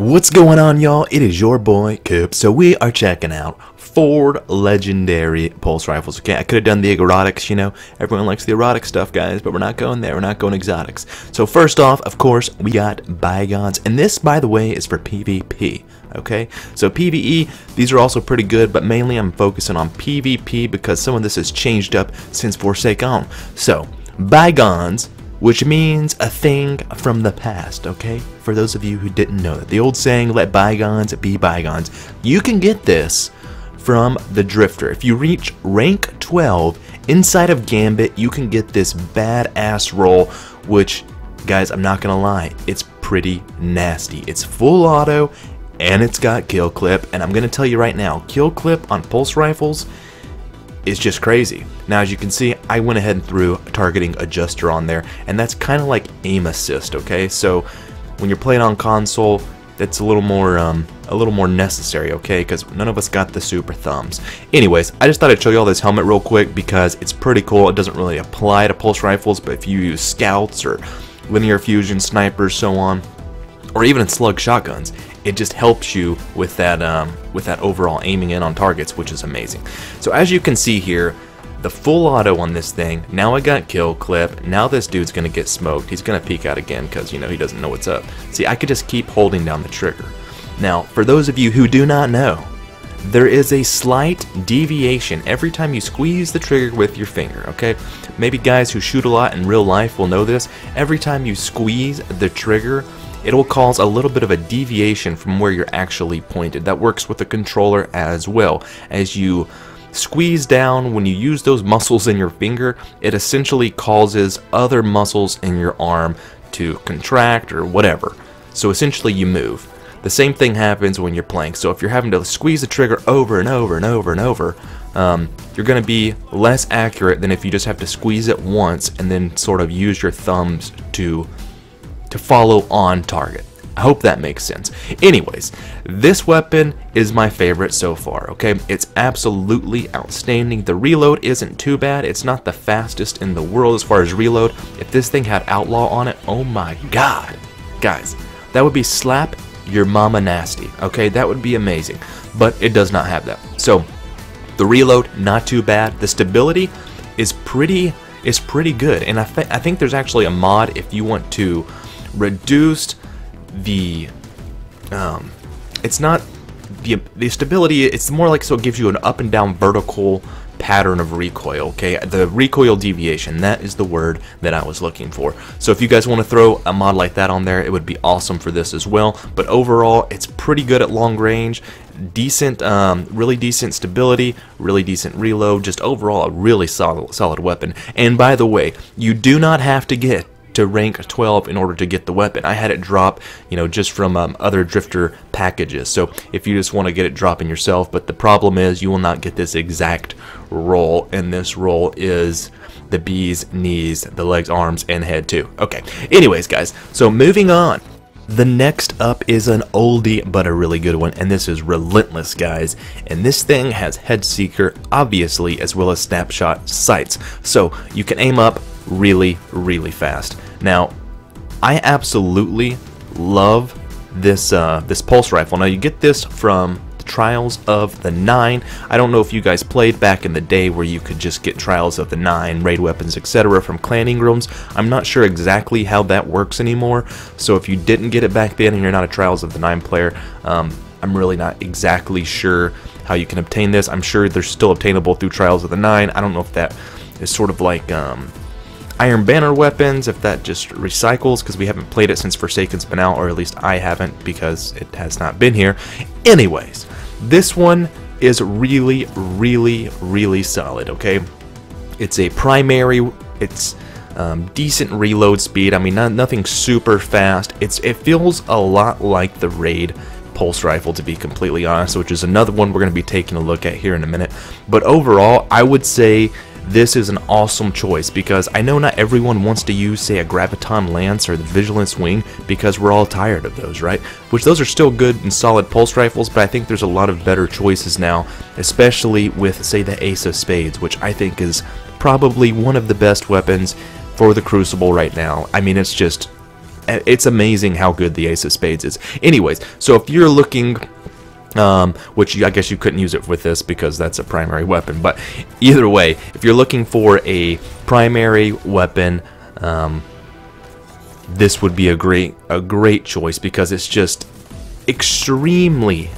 What's going on, y'all? It is your boy Coop. So we are checking out 4 legendary pulse rifles. Okay, I could have done the erotics, you know. Everyone likes the erotic stuff, guys, but we're not going there. We're not going exotics. So first off, of course, we got bygones, and this, by the way, is for PvP. Okay, so PvE, these are also pretty good, but mainly I'm focusing on PvP because some of this has changed up since Forsaken. So bygones, which means a thing from the past, okay? For those of you who didn't know that. The old saying, let bygones be bygones. You can get this from the Drifter. If you reach rank 12 inside of Gambit, you can get this badass roll, which, guys, I'm not gonna lie, it's pretty nasty. It's full auto, and it's got kill clip, and I'm gonna tell you right now, kill clip on pulse rifles is just crazy. Now, as you can see, I went ahead and threw a targeting adjuster on there, and that's kind of like aim assist, okay? So when you're playing on console, that's a little more necessary, okay? Because none of us got the super thumbs. Anyways, I just thought I'd show you all this helmet real quick because it's pretty cool. It doesn't really apply to pulse rifles, but if you use scouts or linear fusion snipers, so on, or even in slug shotguns, it just helps you with that overall aiming in on targets, which is amazing. So as you can see here, the full auto on this thing, now I got kill clip, now this dude's gonna get smoked. He's gonna peek out again because, you know, he doesn't know what's up. See, I could just keep holding down the trigger. Now, for those of you who do not know, there is a slight deviation every time you squeeze the trigger with your finger, okay? Maybe guys who shoot a lot in real life will know this. Every time you squeeze the trigger, it will cause a little bit of a deviation from where you're actually pointed. That works with the controller as well. As you squeeze down, when you use those muscles in your finger, it essentially causes other muscles in your arm to contract or whatever. So essentially you move. The same thing happens when you're playing. So if you're having to squeeze the trigger over and over and over and over, you're going to be less accurate than if you just have to squeeze it once and then sort of use your thumbs to follow on target. I hope that makes sense. Anyways, this weapon is my favorite so far, okay? It's absolutely outstanding. The reload isn't too bad. It's not the fastest in the world as far as reload. If this thing had outlaw on it, oh my god. Guys, that would be slap your mama nasty, okay? That would be amazing, but it does not have that. So, the reload, not too bad. The stability is pretty good, and I think there's actually a mod if you want to reduce the it's not the stability, it's more like so it gives you an up and down vertical pattern of recoil, okay? The recoil deviation, that is the word that I was looking for. So if you guys want to throw a mod like that on there, it would be awesome for this as well. But overall, it's pretty good at long range, decent, really decent stability, really decent reload, just overall a really solid weapon. And by the way, you do not have to get to rank 12 in order to get the weapon. I had it drop, you know, just from other Drifter packages. So if you just want to get it dropping yourself, but the problem is you will not get this exact roll, and this roll is the bees, knees, the legs, arms, and head too. Okay, anyways guys, so moving on. The next up is an oldie but a really good one, and this is Relentless, guys. And this thing has head seeker, obviously, as well as snapshot sights. So you can aim up really fast. Now, I absolutely love this this pulse rifle. Now, you get this from the Trials of the 9. I don't know if you guys played back in the day where you could just get Trials of the 9, raid weapons, etc. from clanning rooms. I'm not sure exactly how that works anymore, so if you didn't get it back then and you're not a Trials of the 9 player, I'm really not exactly sure how you can obtain this. I'm sure they're still obtainable through Trials of the 9. I don't know if that is sort of like Iron Banner weapons, if that just recycles, because we haven't played it since Forsaken's been out, or at least I haven't because it has not been here. Anyways, this one is really solid, okay? It's a primary, it's decent reload speed. I mean, nothing super fast. It feels a lot like the Raid pulse rifle, to be completely honest, which is another one we're going to be taking a look at here in a minute. But overall, I would say this is an awesome choice because I know not everyone wants to use, say, a Graviton Lance or the Vigilance Wing because we're all tired of those, right? Which those are still good and solid pulse rifles, but I think there's a lot of better choices now, especially with, say, the Ace of Spades, which I think is probably one of the best weapons for the Crucible right now. I mean, it's just it's amazing how good the Ace of Spades is. Anyways, so if you're looking, which I guess you couldn't use it with this because that's a primary weapon, but either way, if you're looking for a primary weapon, this would be a great choice because it's just extremely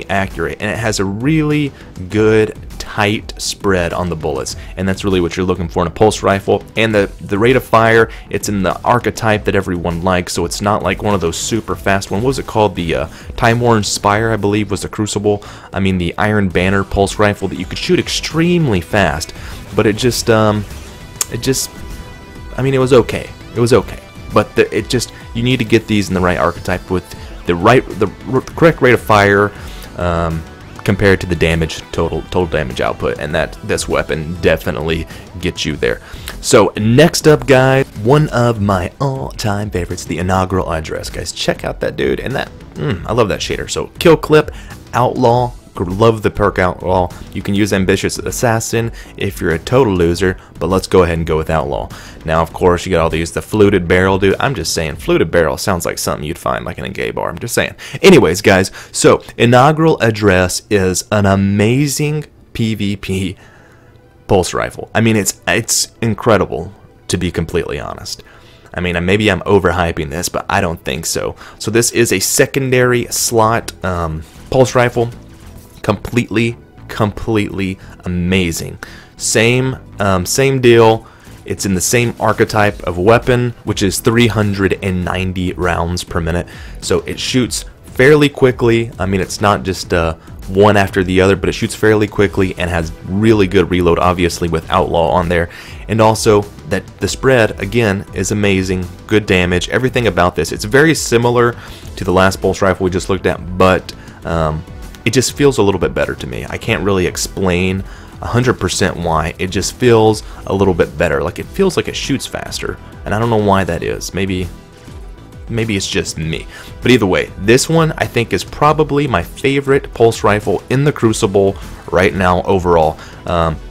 accurate, and it has a really good tight spread on the bullets, and that's really what you're looking for in a pulse rifle. And the rate of fire, it's in the archetype that everyone likes, so it's not like one of those super fast one. What was it called? The Time-Worn Spire, I believe, was the Crucible. I mean, the Iron Banner pulse rifle that you could shoot extremely fast, but it just I mean, it was okay. It was okay, but you need to get these in the right archetype with the correct rate of fire, compared to the damage total damage output, and this weapon definitely gets you there. So next up, guys, one of my all-time favorites, the Inaugural Address. Guys, check out that dude, and I love that shader. So Kill Clip, Outlaw. Love the perk Outlaw. You can use Ambitious Assassin if you're a total loser, but let's go ahead and go with Outlaw. Now, of course, you got all these, the Fluted Barrel, dude. I'm just saying, Fluted Barrel sounds like something you'd find like in a gay bar. I'm just saying. Anyways, guys, so Inaugural Address is an amazing PvP pulse rifle. I mean, it's incredible, to be completely honest. I mean, maybe I'm overhyping this, but I don't think so. So this is a secondary slot pulse rifle. Completely amazing. Same deal. It's in the same archetype of weapon, which is 390 rounds per minute. So it shoots fairly quickly. I mean, it's not just one after the other, but it shoots fairly quickly and has really good reload, obviously, with Outlaw on there. And also that the spread, again, is amazing. Good damage. Everything about this, it's very similar to the last pulse rifle we just looked at, but it just feels a little bit better to me. I can't really explain 100% why. It just feels a little bit better. Like, it feels like it shoots faster, and I don't know why that is. Maybe it's just me. But either way, this one I think is probably my favorite pulse rifle in the Crucible right now overall.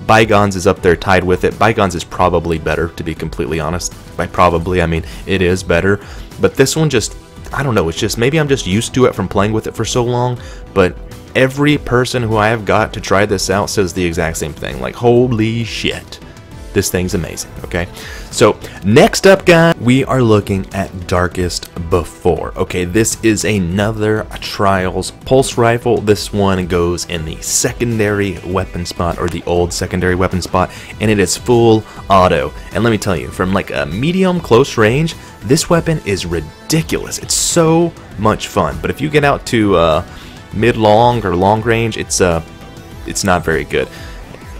Bygones is up there tied with it. Bygones is probably better, to be completely honest. By probably, I mean it is better. But this one just, I don't know, it's just, maybe I'm just used to it from playing with it for so long, but every person who I have got to try this out says the exact same thing. Like, holy shit, this thing's amazing, okay? So, next up, guys, we are looking at Darkest Before. Okay, this is another Trials pulse rifle. This one goes in the secondary weapon spot, or the old secondary weapon spot, and it is full auto. And let me tell you, from like a medium close range, this weapon is ridiculous. It's so much fun. But if you get out to mid-long or long range, it's not very good.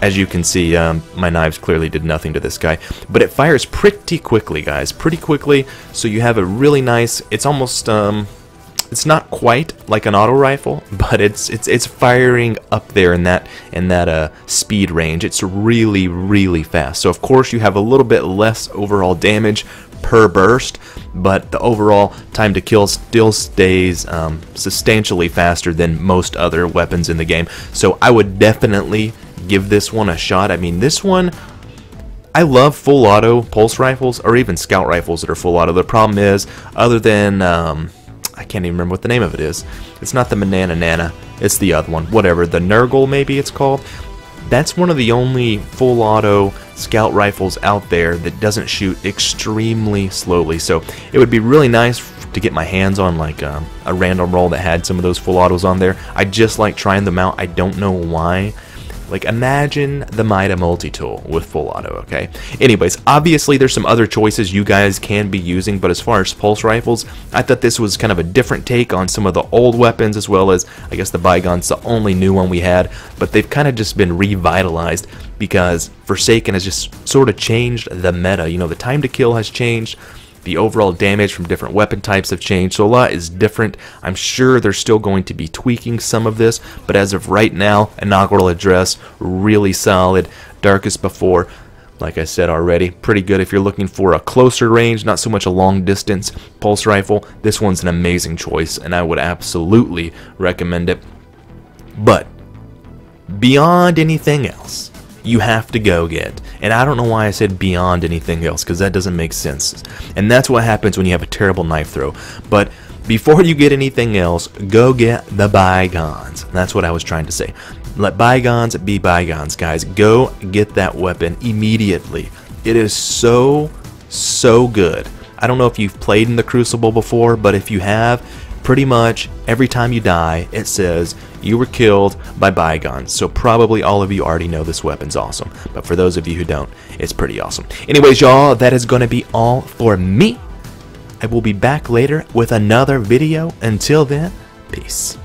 As you can see, my knives clearly did nothing to this guy, but it fires pretty quickly, guys, pretty quickly. So you have a really nice, it's almost it's not quite like an auto rifle, but it's firing up there in that speed range. It's really fast. So of course you have a little bit less overall damage per burst, but the overall time to kill still stays substantially faster than most other weapons in the game. So I would definitely give this one a shot. I mean, this one, I love full auto pulse rifles, or even scout rifles that are full auto. The problem is, other than I can't even remember what the name of it is. It's not the Manana Nana, it's the other one, whatever, the Nurgle maybe it's called. That's one of the only full auto scout rifles out there that doesn't shoot extremely slowly. So it would be really nice to get my hands on like a random roll that had some of those full autos on there. I just like trying them out. I don't know why. Like, imagine the Mida multi-tool with full auto, okay? Anyways, obviously there's some other choices you guys can be using, but as far as pulse rifles, I thought this was kind of a different take on some of the old weapons, as well as, I guess, the Bygone's the only new one we had, but they've kind of just been revitalized because Forsaken has just sort of changed the meta. You know, the time to kill has changed. The overall damage from different weapon types have changed, so a lot is different. I'm sure they're still going to be tweaking some of this, but as of right now, Inaugural Address, really solid. Darkest Before, like I said already, pretty good if you're looking for a closer range, not so much a long distance pulse rifle. This one's an amazing choice, and I would absolutely recommend it. But beyond anything else, you have to go get. And I don't know why I said beyond anything else, because that doesn't make sense. And that's what happens when you have a terrible knife throw. But before you get anything else, go get the bygones. That's what I was trying to say. Let bygones be bygones, guys. Go get that weapon immediately. It is so good. I don't know if you've played in the Crucible before, but if you have, pretty much every time you die, it says you were killed by bygones. So probably all of you already know this weapon's awesome. But for those of you who don't, it's pretty awesome. Anyways, y'all, that is going to be all for me. I will be back later with another video. Until then, peace.